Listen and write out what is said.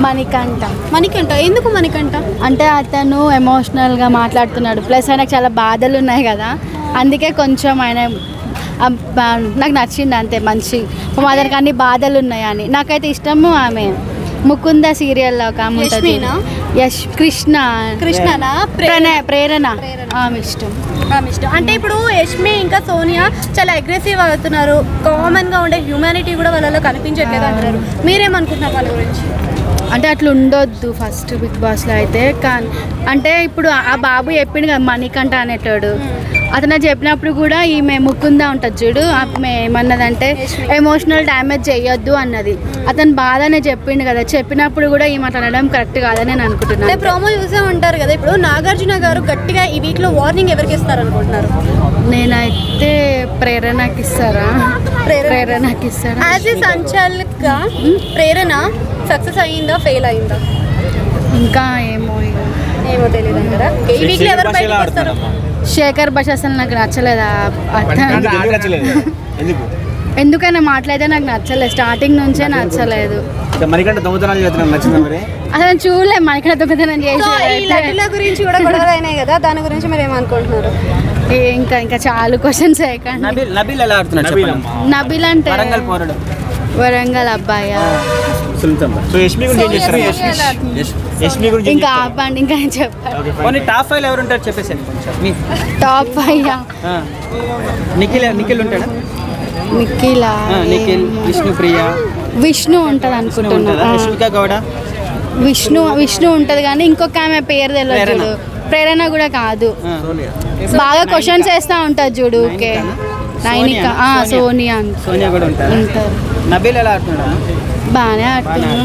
మణికంఠ ఎందుకు మణికంఠ అంటే అతను ఎమోషనల్గా మాట్లాడుతున్నాడు, ప్లస్ ఆయనకు చాలా బాధలు ఉన్నాయి కదా, అందుకే కొంచెం ఆయన నాకు నచ్చింది అంతే. మంచి మదర్కి అన్ని బాధలు ఉన్నాయని నాకైతే ఇష్టము. ఆమె ముకుంద సీరియల్లో ఒక ఆమె ఉంటుంది, కృష్ణనా ప్రేరణ, ఆమె ఇష్టం. అంటే ఇప్పుడు యష్మి ఇంకా సోనియా చాలా అగ్రెసివ్ అవుతున్నారు, కామన్గా ఉండే హ్యూమానిటీ కూడా వాళ్ళలో కనిపించట్లేదు అంటారు. మీరేమనుకుంటున్నారు వాళ్ళ గురించి? అంటే అట్లా ఉండొద్దు ఫస్ట్ బిగ్ బాస్లో అయితే. కానీ అంటే ఇప్పుడు ఆ బాబు చెప్పిండు కదా మణికంఠ అనేటోడు, అతను చెప్పినప్పుడు కూడా ఈమె ముకుందా ఉంటుంది చూడు, ఆమె ఏమన్నదంటే ఎమోషనల్ డ్యామేజ్ చేయొద్దు అన్నది. అతను బాధనే చెప్పిండు కదా, చెప్పినప్పుడు కూడా ఈమె అట్లా అనడం కరెక్ట్ కాదని నేను అనుకుంటున్నాను. ప్రోమో చూసే ఉంటారు కదా, ఇప్పుడు నాగార్జున గారు గట్టిగా ఈ వీక్లో వార్నింగ్ ఎవరికి ఇస్తారు అనుకుంటున్నారు? నేనైతే ప్రేరణకి ఇస్తారా? ప్రేరణకి ఇస్తారా? యాజ్ ఏ సంచాలక్గా ప్రేరణ సక్సెస్ అయ్యిందా ఫెయిల్ అయ్యిందా? ఇంకా ఏమో తెలియదు అంటారా? ఈ వీక్లో ఎవరు బయటకు వస్తారు? శేఖర్ భాష అసలు నాకు నచ్చలేదు. ఎందుకైనా మాట్లాడితే నాకు నచ్చలేదు, స్టార్టింగ్ నుంచే నచ్చలేదు. అసలు చూడలే మణికంఠ దొంగతనం చేసి. గురించి కూడా గొడవలు అయినాయి కదా, దాని గురించి మీరు ఏమనుకుంటున్నారు? ఇంకా చాలా క్వశ్చన్స్. నబిల్ అంటే వరంగల్ అబ్బాయా? ఇంకా ఆపండి, ఇంకా చెప్పండి. టాప్ 5 ఎవరు ఉంటారు చెప్పేసి. టాప్ 5 నిఖిల్ ఉంటాడా? నిఖిల్, విష్ణు ఉంటుంది అనుకుంటున్నా. విష్ణు ఉంటుంది కానీ ఇంకొక ఆమె పేరు తెలియదు. ప్రేరణ కూడా కాదు. బాగా క్వశ్చన్స్ వేస్తా ఉంటుంది చూడు. ఓకే, నైనిక, సోనియా కూడా ఉంటారు. నబీల్ ఎలా ఆడుతున్నాడు? బాగానే ఆడుతున్నాడు.